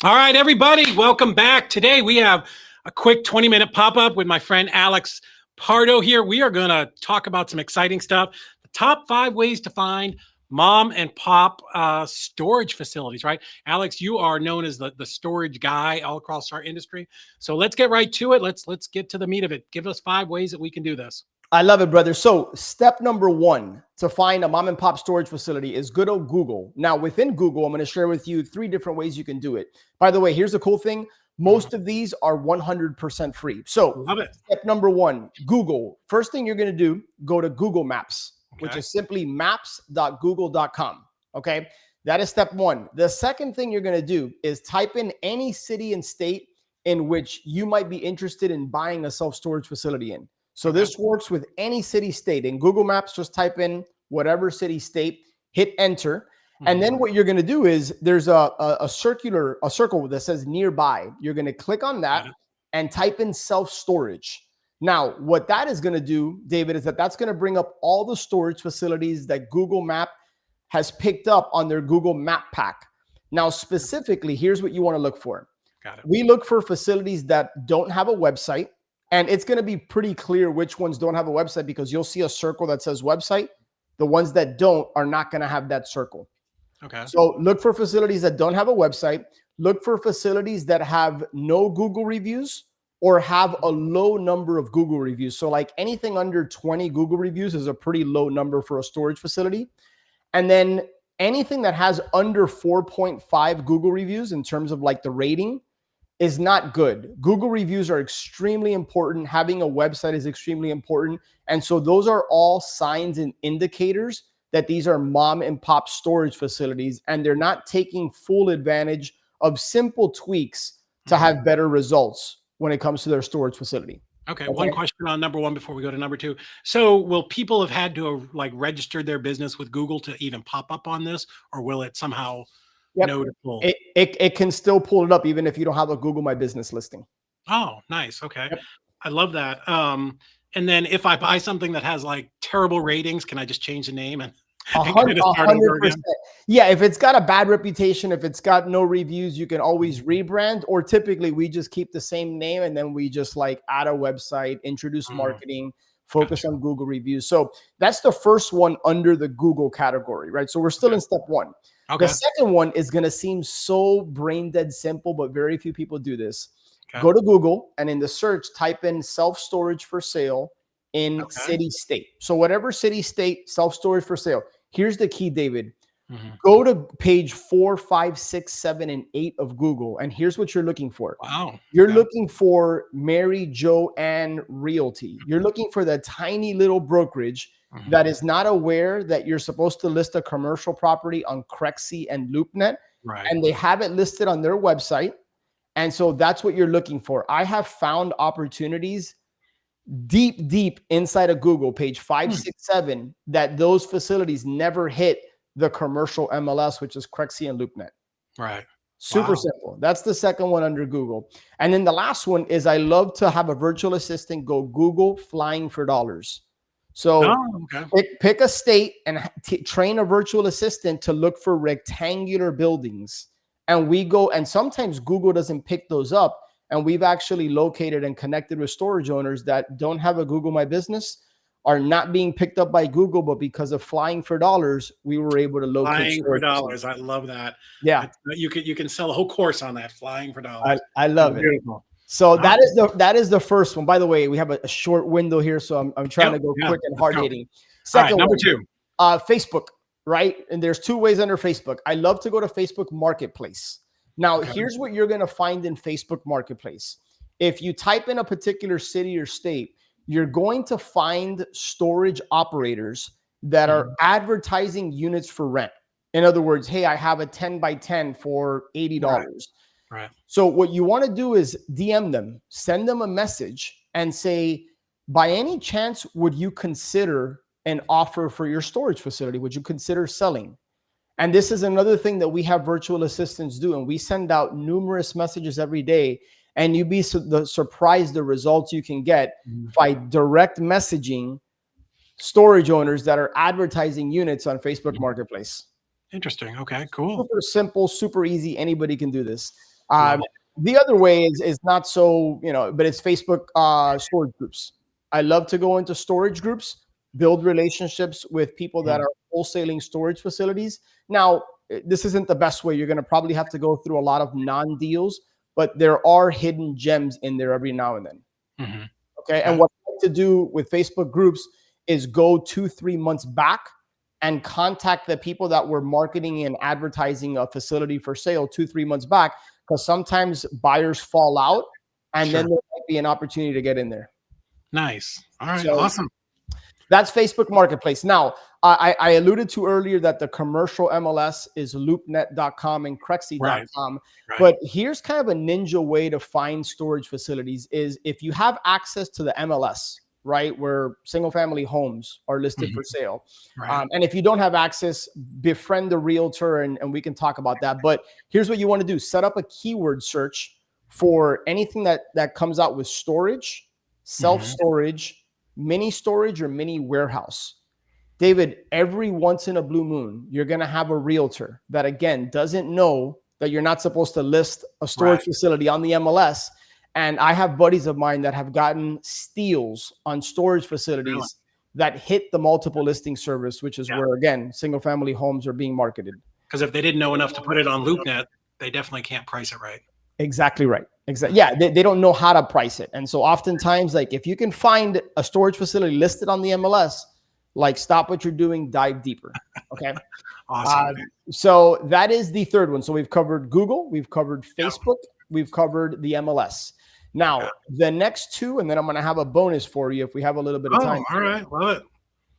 All right, everybody, welcome back. Today we have a quick 20-minute pop-up with my friend Alex Pardo here. We are going to talk about some exciting stuff. The top 5 ways to find mom and pop storage facilities, right? Alex, you are known as the storage guy all across our industry. So let's get right to it. Let's get to the meat of it. Give us 5 ways that we can do this. I love it, brother. So step number 1 to find a mom and pop storage facility is good old Google. Now within Google, I'm going to share with you 3 different ways you can do it. By the way, here's the cool thing. Most of these are 100% free. So Love it. step number 1, Google. First thing you're going to do, go to Google Maps, which is simply maps.google.com. Okay. That is step 1. The second thing you're going to do is type in any city and state in which you might be interested in buying a self-storage facility in. So this works with any city state. In Google Maps, just type in whatever city state, hit enter. And then what you're going to do is there's a circle that says nearby. You're going to click on that and type in self-storage. Now, what that is going to do, David, is that's going to bring up all the storage facilities that Google Map has picked up on their Google Map Pack. Now, specifically, here's what you want to look for. Got it. We look for facilities that don't have a website. And it's going to be pretty clear which ones don't have a website because you'll see a circle that says website. The ones that don't are not going to have that circle. Okay. So look for facilities that don't have a website. Look for facilities that have no Google reviews or have a low number of Google reviews. So like anything under 20 Google reviews is a pretty low number for a storage facility. And then anything that has under 4.5 Google reviews in terms of like the rating is not good. Google reviews are extremely important. Having a website is extremely important. And so those are all signs and indicators that these are mom and pop storage facilities, and they're not taking full advantage of simple tweaks to have better results when it comes to their storage facility. Okay. One question on number 1 before we go to number 2. So will people have had to have like registered their business with Google to even pop up on this, or will it somehow know to pull? It can still pull it up even if you don't have a Google My Business listing. Oh, nice. Okay. I love that. And then if I buy something that has like terrible ratings, can I just change the name and kind of start over again? Yeah, if it's got a bad reputation, if it's got no reviews, you can always rebrand, or typically we just keep the same name and then we just like add a website, introduce marketing, focus on Google reviews. So that's the first one under the Google category, right? So we're still in step 1. The second one is going to seem so brain dead simple, but very few people do this. Go to Google and in the search, type in self-storage for sale in city state. So whatever city state, self-storage for sale. Here's the key, David. Go to page 4, 5, 6, 7, and 8 of Google. And here's what you're looking for. Wow. You're looking for Mary Jo Ann Realty. You're looking for that tiny little brokerage that is not aware that you're supposed to list a commercial property on Crexi and LoopNet. And they have it listed on their website. And so that's what you're looking for. I have found opportunities deep inside of Google, page 5, 6, 7, that those facilities never hit the commercial MLS, which is Crexi and LoopNet. Right. Super simple. That's the second one under Google. And then the last one is I love to have a virtual assistant go Google flying for dollars. So pick a state and train a virtual assistant to look for rectangular buildings. And we go, and sometimes Google doesn't pick those up. And we've actually located and connected with storage owners that don't have a Google My Business, are not being picked up by Google, but because of flying for dollars, we were able to locate. Flying for dollars. I love that. Yeah. You can sell a whole course on that, flying for dollars. I love it. Beautiful. So that is the first one. By the way, we have a short window here, so I'm trying to go quick and hard hitting. Second, number 2. Facebook, right? And there's 2 ways under Facebook. I love to go to Facebook Marketplace. Now, here's what you're going to find in Facebook Marketplace. If you type in a particular city or state, you're going to find storage operators that are advertising units for rent. In other words, hey, I have a 10 by 10 for $80. Right. So what you want to do is DM them, send them a message and say, by any chance, would you consider an offer for your storage facility? Would you consider selling? And this is another thing that we have virtual assistants do. And we send out numerous messages every day. And you'd be surprised the results you can get by direct messaging storage owners that are advertising units on Facebook Marketplace. Interesting. Okay, cool. Super simple, super easy. Anybody can do this. Love it. The other way is not so, but it's Facebook storage groups. I love to go into storage groups, build relationships with people that Mhm. are wholesaling storage facilities. Now, this isn't the best way. You're going to probably have to go through a lot of non-deals, but there are hidden gems in there every now and then. Mhm. Okay. And Okay. what I like to do with Facebook groups is go 2-3 months back and contact the people that were marketing and advertising a facility for sale 2-3 months back, because sometimes buyers fall out and then Sure. there might be an opportunity to get in there. Nice. All right. So Awesome. that's Facebook Marketplace. Now, I alluded to earlier that the commercial MLS is loopnet.com and Right. crexy.com. Right. But here's kind of a ninja way to find storage facilities is if you have access to the MLS, right, where single family homes are listed Mhm. for sale. Right. And if you don't have access, befriend the realtor and we can talk about that. But here's what you want to do. Set up a keyword search for anything that comes out with storage, Mhm. self-storage, mini storage, or mini warehouse. David, every once in a blue moon, you're going to have a realtor that, again, doesn't know that you're not supposed to list a storage Right. facility on the MLS. And I have buddies of mine that have gotten steals on storage Really. facilities that hit the multiple listing service, which is Yeah. where, again, single family homes are being marketed. Because if they didn't know enough to put it on LoopNet, they definitely can't price it right. Exactly right. Exactly. Yeah, they don't know how to price it. And so oftentimes, like if you can find a storage facility listed on the MLS, like stop what you're doing, dive deeper. Okay. Awesome. Uh, so that is the third one. So we've covered Google, we've covered Yeah. Facebook, we've covered the MLS. Now, Yeah. the next two, and then I'm going to have a bonus for you if we have a little bit of time, Oh, all right. Love it.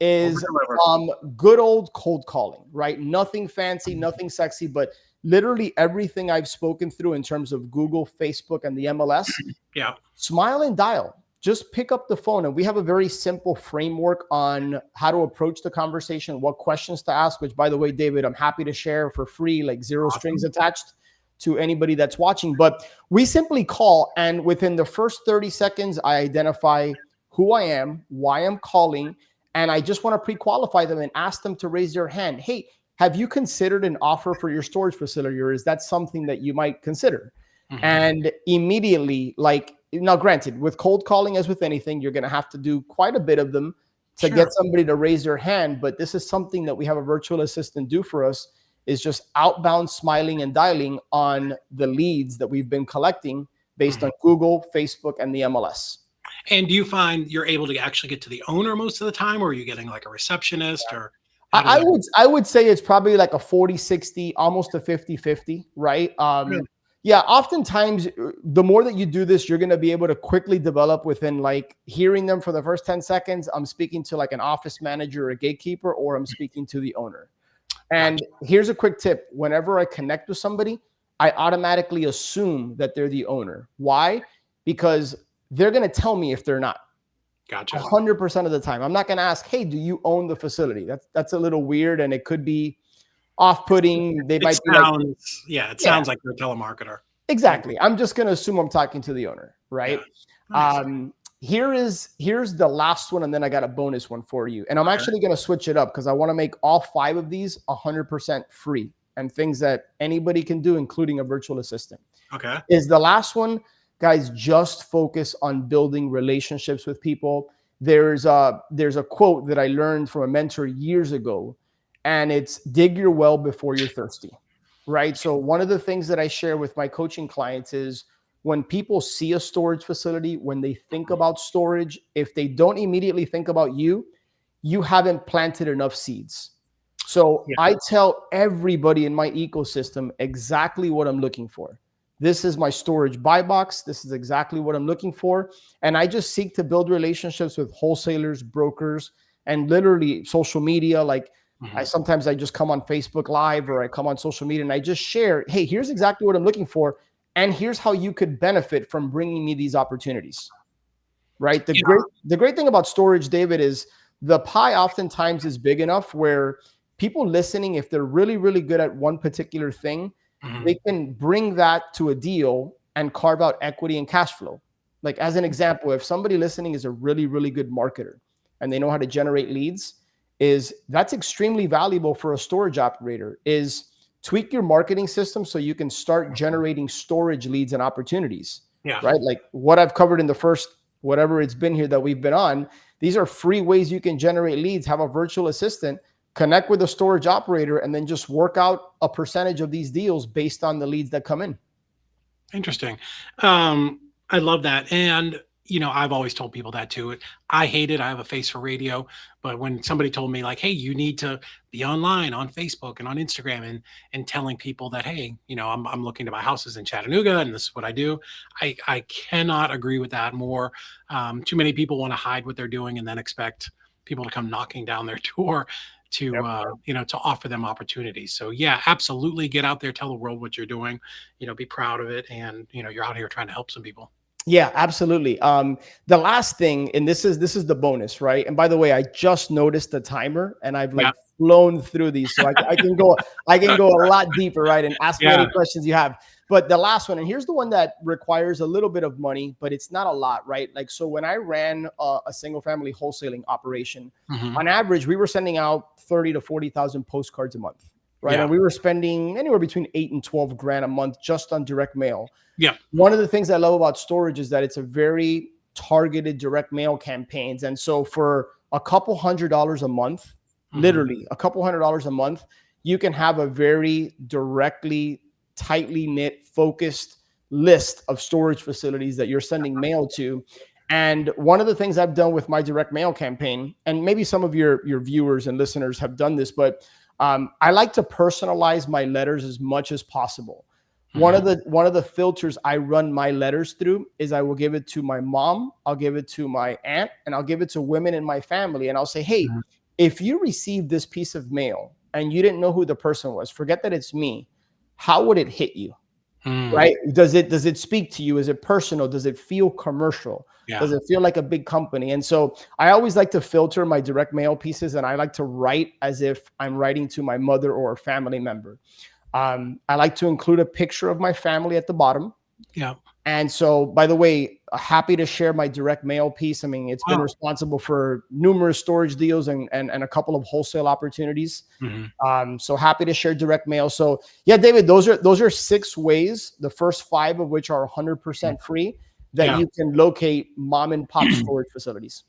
is Over-deliver. good old cold calling, right? Nothing fancy, nothing sexy, but literally everything I've spoken through in terms of Google, Facebook, and the MLS, Yeah. smile and dial. Just pick up the phone. And we have a very simple framework on how to approach the conversation, what questions to ask, which, by the way, David, I'm happy to share for free, like zero strings Awesome. attached to anybody that's watching. But we simply call, and within the first 30 seconds, I identify who I am, why I'm calling, and I just want to pre-qualify them and ask them to raise their hand. Hey, have you considered an offer for your storage facility, or is that something that you might consider? Mhm. And immediately, like, now granted, with cold calling, as with anything, you're going to have to do quite a bit of them to Sure. get somebody to raise their hand. But this is something that we have a virtual assistant do for us, is just outbound smiling and dialing on the leads that we've been collecting based on Google, Facebook, and the MLS. And do you find you're able to actually get to the owner most of the time, or are you getting like a receptionist, or how does that work? I would say it's probably like a 40-60, almost a 50-50, right? Really? Yeah, oftentimes the more that you do this, you're going to be able to quickly develop within, like, hearing them for the first 10 seconds. I'm speaking to like an office manager or a gatekeeper, or I'm speaking to the owner. And Gotcha. here's a quick tip. Whenever I connect with somebody, I automatically assume that they're the owner. Why? Because they're going to tell me if they're not. Gotcha. 100% of the time. I'm not going to ask, hey, do you own the facility? That's a little weird, and it could be off-putting. They It might be like, sounds, yeah, it sounds like you're a telemarketer. exactly. I'm just going to assume I'm talking to the owner, right? Yeah. Nice. Here's the last one, and then I got a bonus one for you. And I'm actually going to switch it up because I want to make all 5 of these 100% free and things that anybody can do, including a virtual assistant. Okay. Is the last one, guys, just focus on building relationships with people. There's a quote that I learned from a mentor years ago, and it's dig your well before you're thirsty, right? So one of the things that I share with my coaching clients is when people see a storage facility, when they think about storage, if they don't immediately think about you, you haven't planted enough seeds. So Yeah. I tell everybody in my ecosystem exactly what I'm looking for. This is my storage buy box. This is exactly what I'm looking for. And I just seek to build relationships with wholesalers, brokers, and literally social media. Like, sometimes I just come on Facebook Live, or I come on social media and I just share, hey, here's exactly what I'm looking for. And here's how you could benefit from bringing me these opportunities, right? The great thing about storage, David, is the pie oftentimes is big enough where people listening, if they're really, really good at one particular thing, they can bring that to a deal and carve out equity and cash flow. Like, as an example, if somebody listening is a really, really good marketer and they know how to generate leads, that's extremely valuable for a storage operator, is tweak your marketing system so you can start generating storage leads and opportunities. Yeah. Right. Like what I've covered in the first, whatever it's been here that we've been on, these are free ways you can generate leads, have a virtual assistant, connect with a storage operator, and then just work out a percentage of these deals based on the leads that come in. Interesting. I love that. And, I've always told people that too. I hate it. I have a face for radio. But when somebody told me like, hey, you need to be online on Facebook and on Instagram and telling people that, hey, I'm looking to buy houses in Chattanooga and this is what I do. I cannot agree with that more. Too many people want to hide what they're doing and then expect people to come knocking down their door to to offer them opportunities. So yeah, absolutely, get out there, tell the world what you're doing, be proud of it, and you're out here trying to help some people. Yeah, absolutely. The last thing, and this is the bonus, right? And by the way, I just noticed the timer, and I've like flown through these, so I can go a lot deeper, right? And ask me any questions you have. But the last one, and here's the one that requires a little bit of money, but it's not a lot, right? Like, so when I ran a single family wholesaling operation, on average, we were sending out 30 to 40,000 postcards a month, right? Yeah. And we were spending anywhere between 8 and 12 grand a month just on direct mail. Yeah. One of the things I love about storage is that it's a very targeted direct mail campaigns. And so for a couple $100 a month, literally a couple $100 a month, you can have a very directly, tightly knit, focused list of storage facilities that you're sending mail to. And one of the things I've done with my direct mail campaign, and maybe some of your viewers and listeners have done this, but I like to personalize my letters as much as possible. One of the filters I run my letters through is I will give it to my mom, I'll give it to my aunt, and I'll give it to women in my family. And I'll say, hey, if you received this piece of mail and you didn't know who the person was, forget that it's me. How would it hit you? Right? Does it speak to you? Is it personal? Does it feel commercial? Yeah. Does it feel like a big company? And so I always like to filter my direct mail pieces, and I like to write as if I'm writing to my mother or a family member. I like to include a picture of my family at the bottom. Yeah. And so, by the way, happy to share my direct mail piece. I mean, it's been responsible for numerous storage deals and a couple of wholesale opportunities. So happy to share direct mail. So yeah, David, those are 6 ways, the first 5 of which are 100% free, that you can locate mom and pop storage facilities.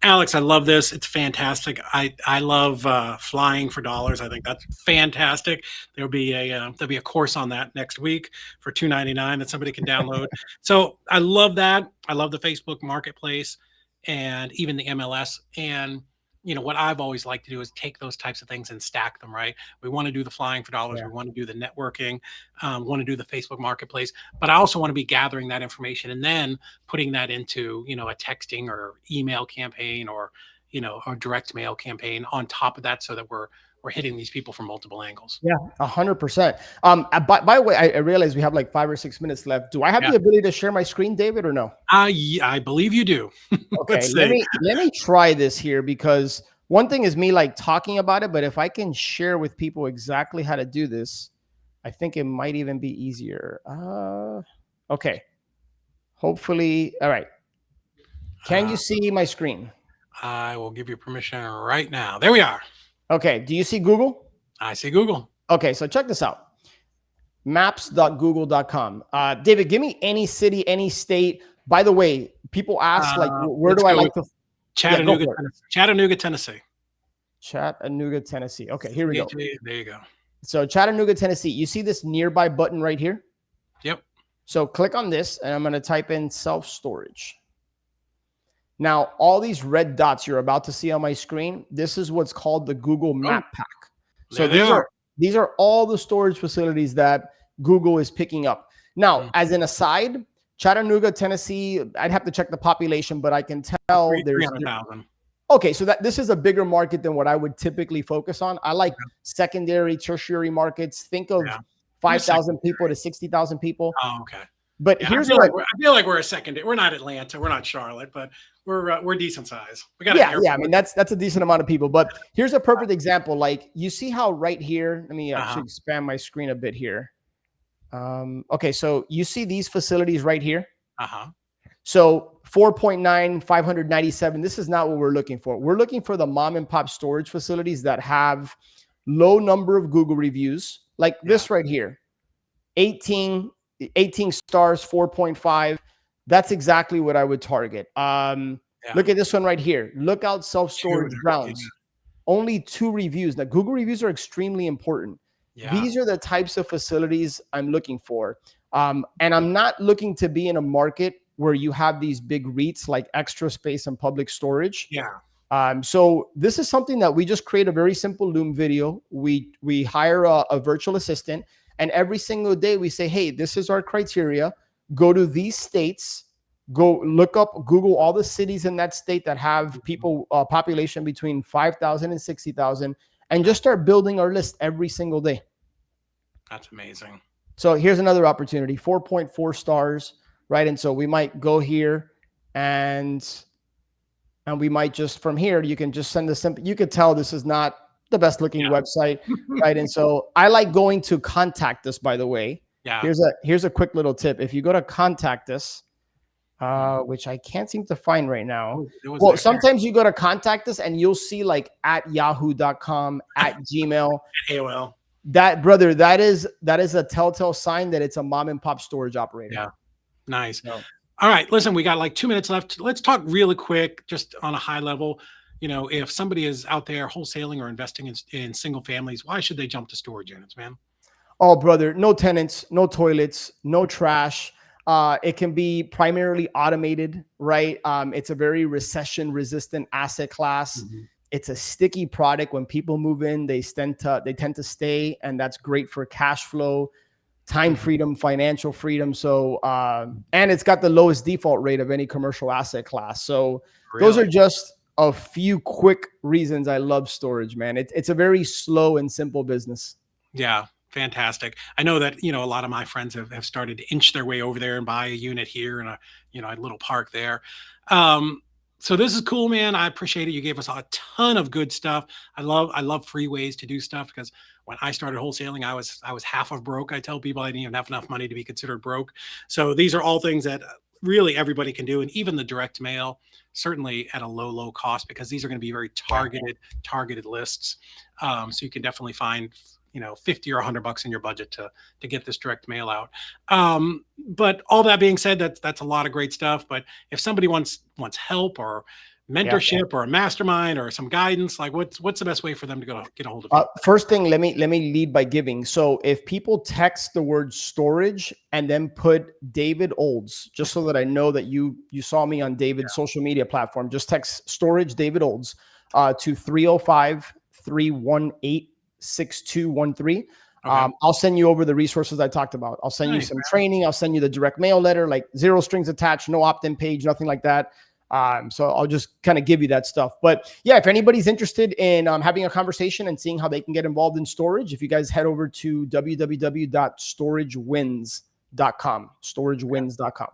Alex, I love this. It's fantastic. I love flying for dollars. I think that's fantastic. There'll be a course on that next week for $2.99 that somebody can download. So I love that. I love the Facebook Marketplace and even the MLS. And what I've always liked to do is take those types of things and stack them, right? We want to do the flying for dollars. We want to do the networking, want to do the Facebook Marketplace, but I also want to be gathering that information and then putting that into, a texting or email campaign or, a direct mail campaign on top of that so that we're hitting these people from multiple angles. Yeah, 100%. By the way, I realize we have like 5 or 6 minutes left. Do I have the ability to share my screen, David, or no? I believe you do. Okay, let me try this here, because one thing is me like talking about it, but if I can share with people exactly how to do this, I think it might even be easier. Okay. Hopefully, all right. Can you see my screen? I will give you permission right now. There we are. Okay. Do you see Google? I see Google. Okay. So check this out. Maps.google.com. David, give me any city, any state. By the way, people ask like, where do I like to? Chattanooga, Chattanooga, Tennessee. Chattanooga, Tennessee. Okay, here we go. There you go. So Chattanooga, Tennessee. You see this nearby button right here? Yep. So click on this, and I'm going to type in self-storage. Now, all these red dots you're about to see on my screen, this is what's called the Google Map Pack. So these are all the storage facilities that Google is picking up. Now, as an aside, Chattanooga, Tennessee, I'd have to check the population, but I can tell there's 300,000. Okay, so this is a bigger market than what I would typically focus on. I like secondary, tertiary markets. Think of 5,000 people to 60,000 people. Oh, okay. But here's I feel like we're a secondary. We're not Atlanta. We're not Charlotte, but we're decent size. We got I mean, that's a decent amount of people. But here's a perfect example. Like, you see how right here, let me actually expand my screen a bit here. Okay, so you see these facilities right here. So 4.9, 597. This is not what we're looking for. We're looking for the mom and pop storage facilities that have low number of Google reviews, like this right here, 18 stars, 4.5. That's exactly what I would target. Look at this one right here. Lookout self-storage grounds. Only 2 reviews. Now, Google reviews are extremely important. These are the types of facilities I'm looking for. And I'm not looking to be in a market where you have these big REITs like Extra Space and Public Storage. So this is something that we just create a very simple Loom video. We hire a virtual assistant, and every single day we say, hey, this is our criteria. Go to these states. Go look up, Google all the cities in that state that have people, population between 5,000 and 60,000, and just start building our list every single day. That's amazing. So here's another opportunity, 4.4 stars, right? And so we might go here and we might just, from here, you can just send a simple, you could tell this is not the best looking website, right? And so I like going to Contact Us, by the way. Here's a quick little tip. If you go to Contact Us, which I can't seem to find right now. Well, sometimes you go to Contact Us and you'll see like at yahoo.com, at Gmail, AOL. That, brother, that is a telltale sign that it's a mom and pop storage operator. Yeah. Nice. So, all right. Listen, we got like 2 minutes left. Let's talk really quick, just on a high level. You know, if somebody is out there wholesaling or investing in single families, why should they jump to storage units, man? Oh, brother, no tenants, no toilets, no trash. It can be primarily automated, right? It's a very recession-resistant asset class. It's a sticky product. When people move in, they tend to stay, and that's great for cash flow, time freedom, financial freedom. So, and it's got the lowest default rate of any commercial asset class. So those are just a few quick reasons I love storage, man. It's a very slow and simple business. Yeah. Fantastic. I know that, you know, a lot of my friends have started to inch their way over there and buy a unit here and a little park there. So this is cool, man. I appreciate it. You gave us a ton of good stuff. I love free ways to do stuff, because when I started wholesaling, I was half of broke. I tell people I didn't even have enough money to be considered broke. So these are all things that really everybody can do. And even the direct mail, certainly at a low cost, because these are going to be very targeted lists. So you can definitely find, you know, 50 or $100 in your budget to get this direct mail out. But all that being said, that's a lot of great stuff. But if somebody wants help or mentorship or a mastermind or some guidance, like what's the best way for them to get a hold of you? First thing, let me lead by giving. So if people text the word storage and then put David Olds, just so that I know that you saw me on David's social media platform, just text storage David Olds to 305-318 6213. I'll send you over the resources I talked about. I'll send you some training. I'll send you the direct mail letter, like 0 strings attached, no opt-in page, nothing like that. So I'll just kind of give you that stuff. But yeah, if anybody's interested in having a conversation and seeing how they can get involved in storage, if you guys head over to www.storagewins.com, storagewins.com.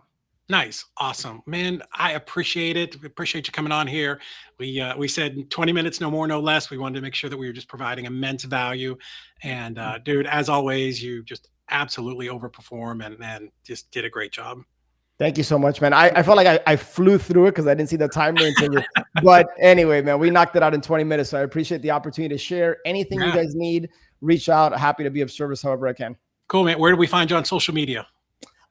Nice. Awesome, man. I appreciate it. We appreciate you coming on here. We said 20 minutes, no more, no less. We wanted to make sure that we were just providing immense value. And dude, as always, you just absolutely overperform and just did a great job. Thank you so much, man. I felt like I flew through it because I didn't see the timer until but anyway, man, we knocked it out in 20 minutes. So I appreciate the opportunity to share anything you guys need. Reach out. Happy to be of service however I can. Cool, man. Where do we find you on social media?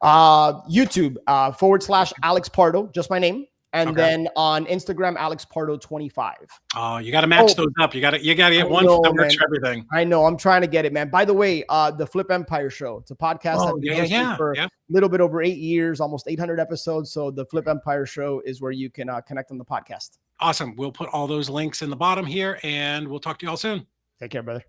YouTube / Alex Pardo, just my name. And then on Instagram, Alex Pardo 25. Oh, you got to match those up. You got to get one that works for everything. I know. I'm trying to get it, man. By the way, the Flip Empire Show. It's a podcast I've been hosting for a little bit over 8 years, almost 800 episodes. So the Flip Empire Show is where you can connect on the podcast. Awesome. We'll put all those links in the bottom here, and we'll talk to you all soon. Take care, brother.